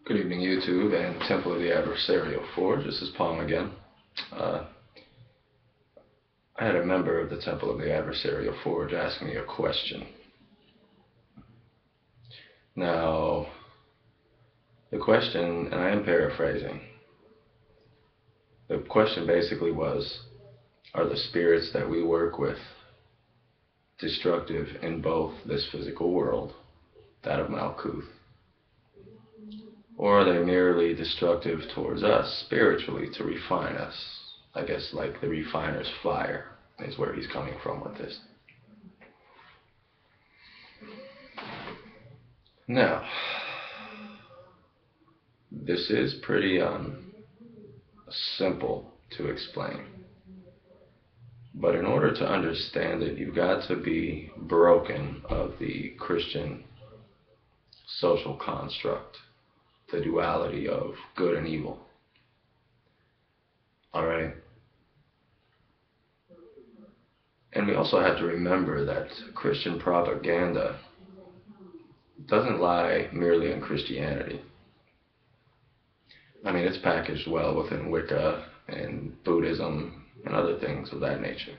Good evening, YouTube and Temple of the Adversarial Forge. This is Palm again. I had a member of the Temple of the Adversarial Forge ask me a question. Now, the question, and I am paraphrasing, the question basically was, are the spirits that we work with destructive in both this physical world, that of Malkuth, or are they merely destructive towards us spiritually to refine us? I guess like the refiner's fire is where he's coming from with this. Now, this is pretty simple to explain. But in order to understand it, you've got to be broken of the Christian social construct, the duality of good and evil. Alright? And we also have to remember that Christian propaganda doesn't lie merely in Christianity. I mean, it's packaged well within Wicca and Buddhism and other things of that nature.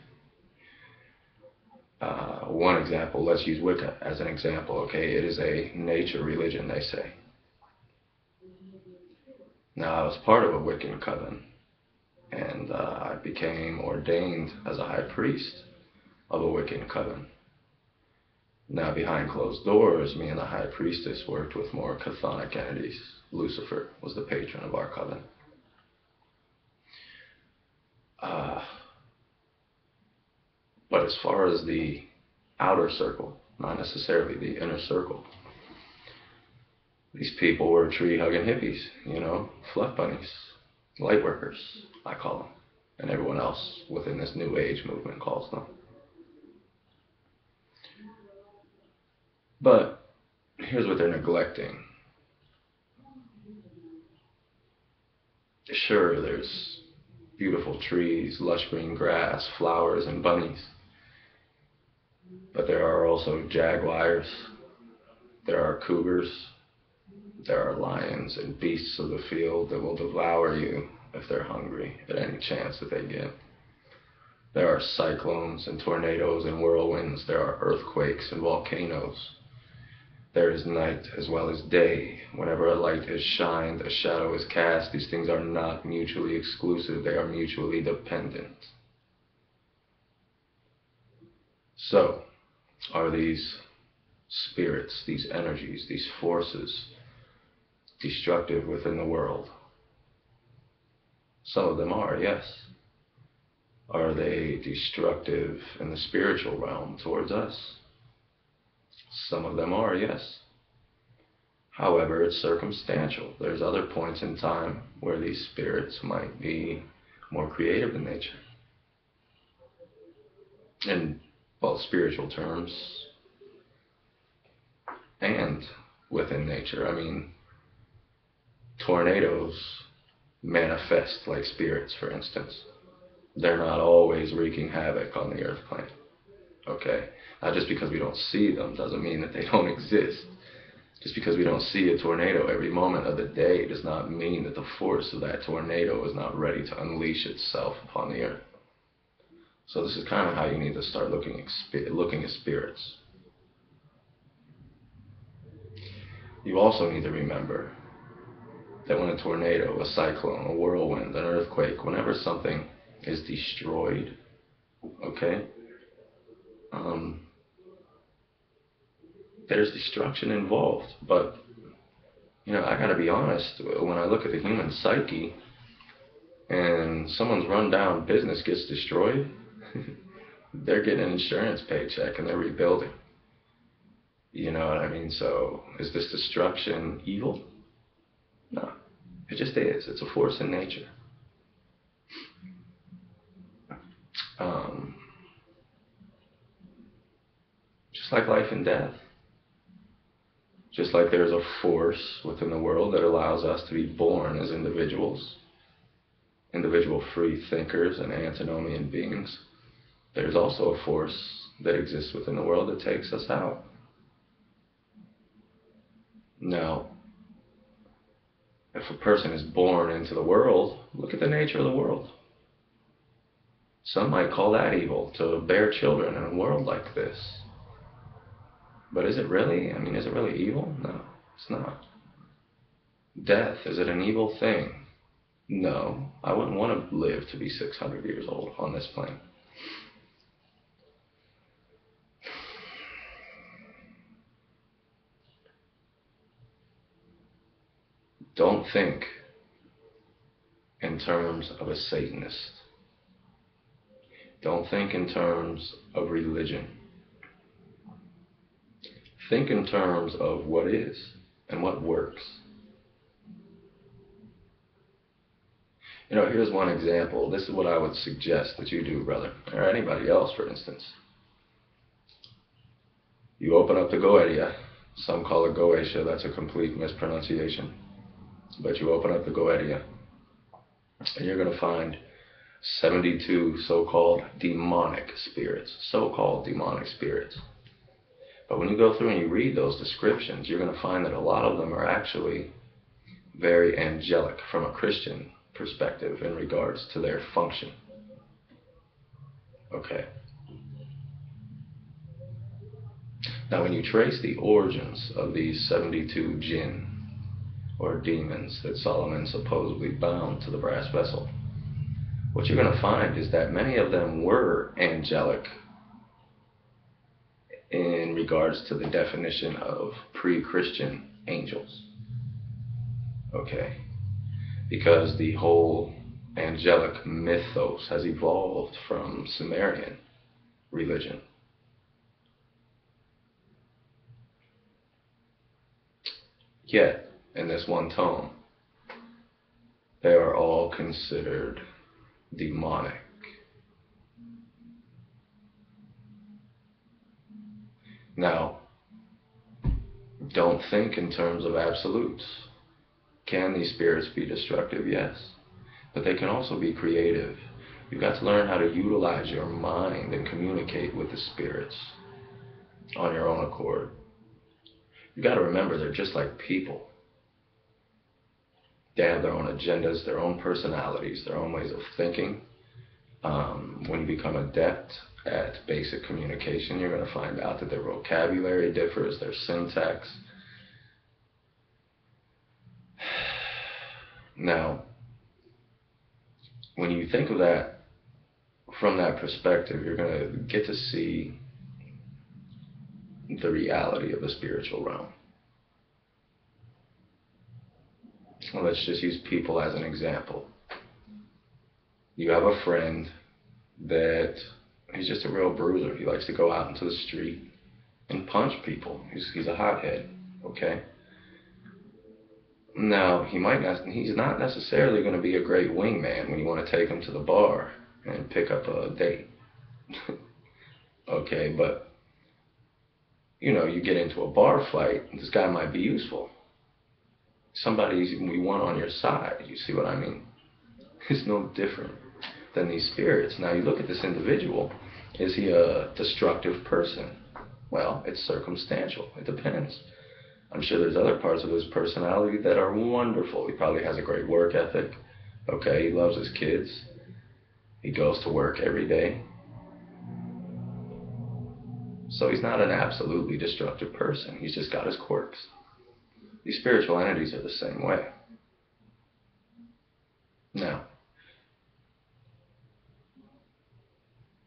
One example, let's use Wicca as an example, okay? It is a nature religion, they say. Now, I was part of a Wiccan coven, and I became ordained as a high priest of a Wiccan coven. Now, behind closed doors, me and the high priestess worked with more chthonic entities. Lucifer was the patron of our coven. But as far as the outer circle, not necessarily the inner circle, these people were tree-hugging hippies, fluff bunnies, light workers, I call them, and everyone else within this New Age movement calls them. But here's what they're neglecting. Sure, there's beautiful trees, lush green grass, flowers, and bunnies. But there are also jaguars, there are cougars, there are lions and beasts of the field that will devour you if they're hungry at any chance that they get. There are cyclones and tornadoes and whirlwinds, there are earthquakes and volcanoes. There is night as well as day. Whenever a light is shined, a shadow is cast. These things are not mutually exclusive, they are mutually dependent. So, are these spirits, these energies, these forces destructive within the world? Some of them are, yes. Are they destructive in the spiritual realm towards us? Some of them are, yes. However, it's circumstantial. There's other points in time where these spirits might be more creative in nature. In both spiritual terms and within nature. I mean, tornadoes manifest like spirits, for instance. They're not always wreaking havoc on the earth plane. Okay? Now, just because we don't see them doesn't mean that they don't exist. Just because we don't see a tornado every moment of the day does not mean that the force of that tornado is not ready to unleash itself upon the earth. So this is kind of how you need to start looking at spirits. You also need to remember that when a tornado, a cyclone, a whirlwind, an earthquake, whenever something is destroyed, okay, there's destruction involved. But, I gotta be honest, when I look at the human psyche and someone's run-down business gets destroyed, they're getting an insurance paycheck and they're rebuilding. You know what I mean? So, is this destruction evil? No. It just is. It's a force in nature. Just like life and death. Just like there's a force within the world that allows us to be born as individuals, individual free thinkers and antinomian beings, there's also a force that exists within the world that takes us out. Now, if a person is born into the world, look at the nature of the world. Some might call that evil, to bear children in a world like this. But is it really? I mean, is it really evil? No, it's not. Death, is it an evil thing? No, I wouldn't want to live to be 600 years old on this plane. Don't think in terms of a Satanist. Don't think in terms of religion. Think in terms of what is and what works. You know, here's one example. This is what I would suggest that you do, brother, or anybody else, for instance. You open up the Goetia. Some call it Goetia. That's a complete mispronunciation. But you open up the Goetia, and you're going to find 72 so-called demonic spirits. So-called demonic spirits. But when you go through and you read those descriptions, you're going to find that a lot of them are actually very angelic from a Christian perspective in regards to their function. Okay. Now, when you trace the origins of these 72 jinn, or demons, that Solomon supposedly bound to the brass vessel, what you're going to find is that many of them were angelic in regards to the definition of pre-Christian angels. Okay. Because the whole angelic mythos has evolved from Sumerian religion. Yet, in this one tome, they are all considered demonic. Now, don't think in terms of absolutes. Can these spirits be destructive? Yes. But they can also be creative. You've got to learn how to utilize your mind and communicate with the spirits on your own accord. You've got to remember, they're just like people. They have their own agendas, their own personalities, their own ways of thinking. When you become adept at basic communication, you're going to find out that their vocabulary differs, their syntax. Now, when you think of that from that perspective, you're going to get to see the reality of the spiritual realm. Well, let's just use people as an example. You have a friend that he's just a real bruiser. He likes to go out into the street and punch people. He's a hothead, okay? Now, he's not necessarily going to be a great wingman when you want to take him to the bar and pick up a date. Okay, but, you know, you get into a bar fight, this guy might be useful. Somebody we want on your side, you see what I mean? It's no different than these spirits. Now, you look at this individual, is he a destructive person? Well, it's circumstantial. It depends. I'm sure there's other parts of his personality that are wonderful. He probably has a great work ethic. Okay, he loves his kids. He goes to work every day. So he's not an absolutely destructive person. He's just got his quirks. These spiritual entities are the same way. Now,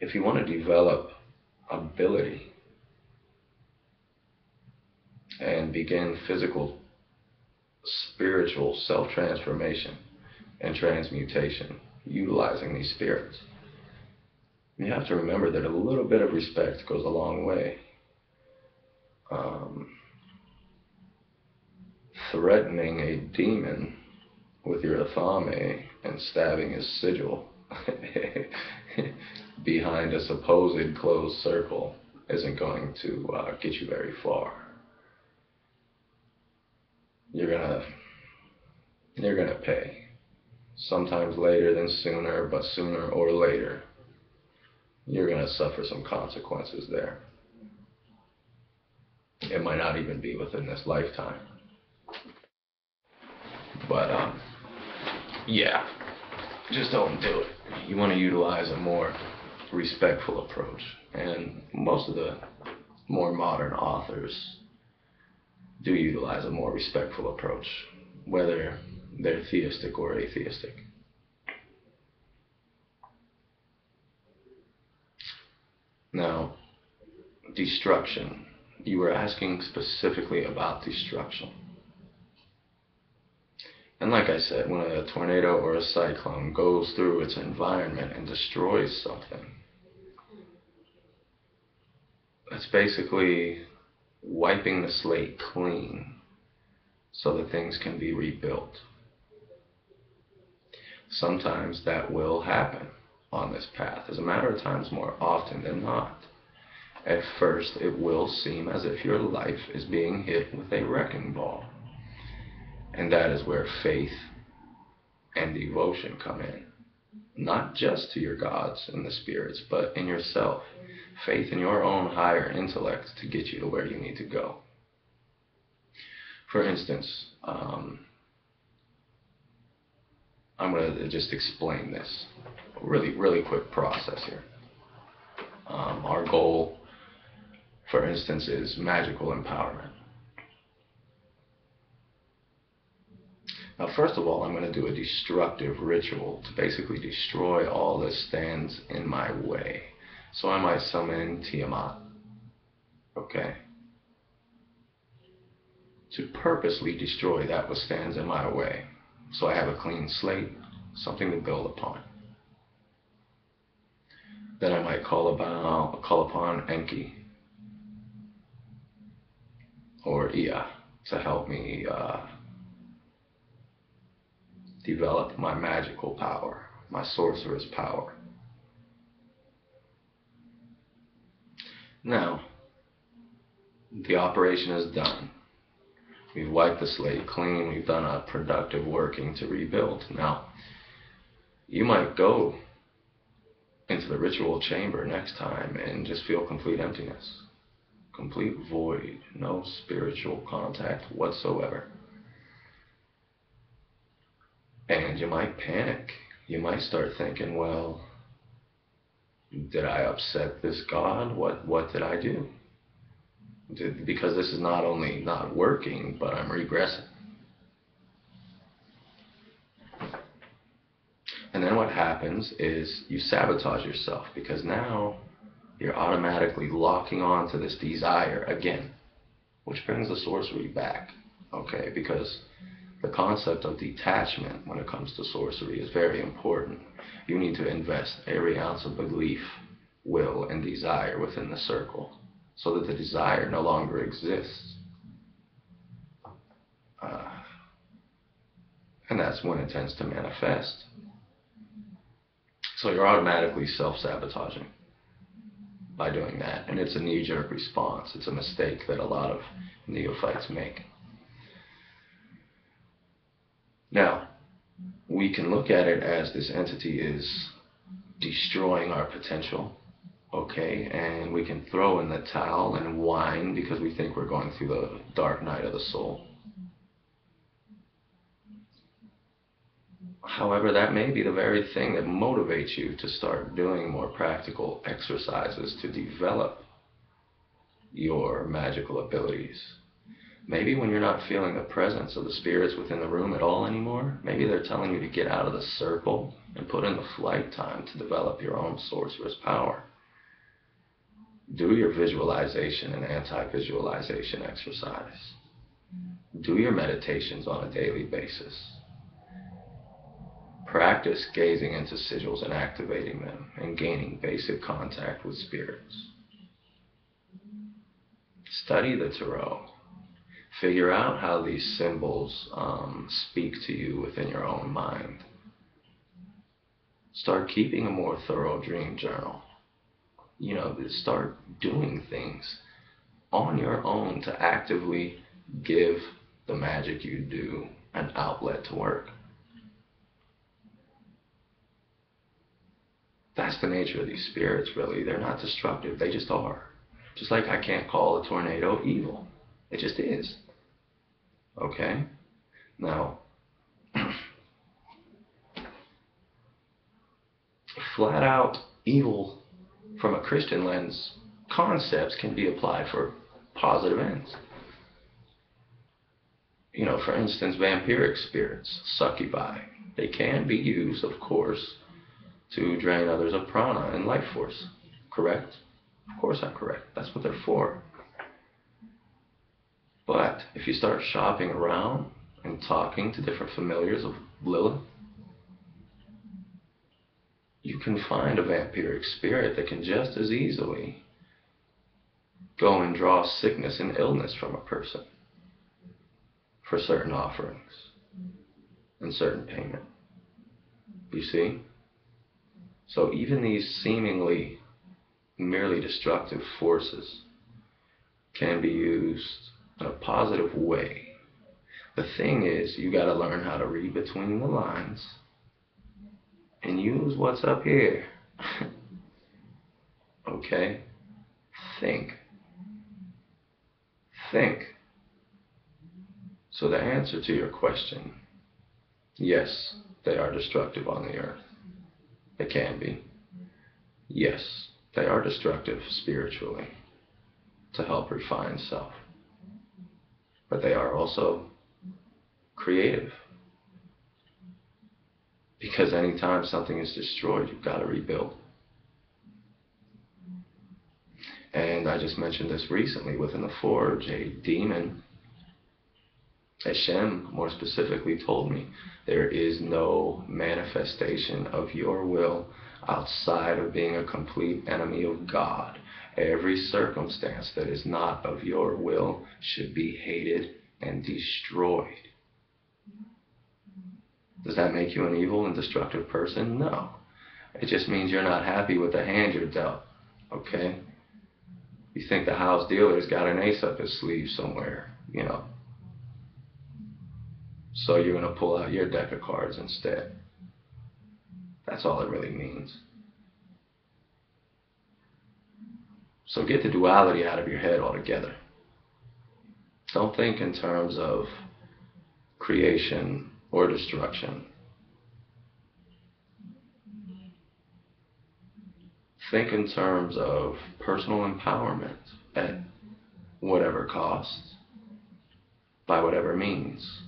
if you want to develop ability and begin physical, spiritual self-transformation and transmutation, utilizing these spirits, you have to remember that a little bit of respect goes a long way. Threatening a demon with your athame and stabbing his sigil behind a supposed closed circle isn't going to get you very far. You're gonna pay. Sometimes later than sooner, but sooner or later, you're gonna suffer some consequences there. It might not even be within this lifetime. But yeah, just don't do it. You want to utilize a more respectful approach. And most of the more modern authors do utilize a more respectful approach, whether they're theistic or atheistic. Now, destruction. You were asking specifically about destruction. And like I said, when a tornado or a cyclone goes through its environment and destroys something, that's basically wiping the slate clean so that things can be rebuilt. Sometimes that will happen on this path. As a matter of times, more often than not. At first, it will seem as if your life is being hit with a wrecking ball. And that is where faith and devotion come in. Not just to your gods and the spirits, but in yourself. Faith in your own higher intellect to get you to where you need to go. For instance, I'm going to just explain this. Really quick process here. Our goal, for instance, is magical empowerment. Now, first of all, I'm going to do a destructive ritual to basically destroy all that stands in my way. So I might summon Tiamat, okay, to purposely destroy that which stands in my way. So I have a clean slate, something to build upon. Then I might call upon Enki or Ea to help me develop my magical power, my sorcerer's power. Now, the operation is done. We've wiped the slate clean. We've done a productive working to rebuild. Now, you might go into the ritual chamber next time and just feel complete emptiness, complete void, no spiritual contact whatsoever. And you might panic. You might start thinking, well, did I upset this God? What did I do? Because this is not only not working, but I'm regressing. And then what happens is you sabotage yourself, because now you're automatically locking on to this desire again, which brings the sorcery back, okay? Because the concept of detachment when it comes to sorcery is very important. You need to invest every ounce of belief, will, and desire within the circle so that the desire no longer exists. And that's when it tends to manifest. So you're automatically self-sabotaging by doing that. And it's a knee-jerk response. It's a mistake that a lot of neophytes make. Now, we can look at it as this entity is destroying our potential, okay? And we can throw in the towel and whine because we think we're going through the dark night of the soul. However, that may be the very thing that motivates you to start doing more practical exercises to develop your magical abilities. Maybe when you're not feeling the presence of the spirits within the room at all anymore, maybe they're telling you to get out of the circle and put in the flight time to develop your own sorcerer's power. Do your visualization and anti-visualization exercise. Do your meditations on a daily basis. Practice gazing into sigils and activating them and gaining basic contact with spirits. Study the tarot. Figure out how these symbols speak to you within your own mind. Start keeping a more thorough dream journal. You know, start doing things on your own to actively give the magic you do an outlet to work. That's the nature of these spirits, really. They're not destructive. They just are. Just like I can't call a tornado evil. It just is. Okay? Now, flat out evil from a Christian lens concepts can be applied for positive ends. For instance, vampiric spirits, succubi, they can be used, of course, to drain others of prana and life force. Correct? Of course I'm correct. That's what they're for. But if you start shopping around and talking to different familiars of Lilith, you can find a vampiric spirit that can just as easily go and draw sickness and illness from a person for certain offerings and certain payment. You see? So even these seemingly merely destructive forces can be used in a positive way. The thing is, you got to learn how to read between the lines and use what's up here. Okay? Think. So the answer to your question, yes, they are destructive on the earth. They can be. Yes, they are destructive spiritually to help refine self. But they are also creative. Because anytime something is destroyed, you've got to rebuild. And I just mentioned this recently within the Forge, a demon, Hashem more specifically, told me there is no manifestation of your will outside of being a complete enemy of God. Every circumstance that is not of your will should be hated and destroyed. Does that make you an evil and destructive person? No. It just means you're not happy with the hand you're dealt. Okay? You think the house dealer's got an ace up his sleeve somewhere, So you're going to pull out your deck of cards instead. That's all it really means. So get the duality out of your head altogether. Don't think in terms of creation or destruction. Think in terms of personal empowerment at whatever cost, by whatever means,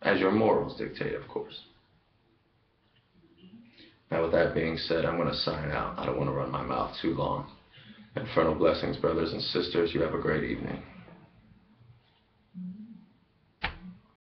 as your morals dictate, of course. Now, with that being said, I'm going to sign out. I don't want to run my mouth too long. Infernal blessings, brothers and sisters. You have a great evening.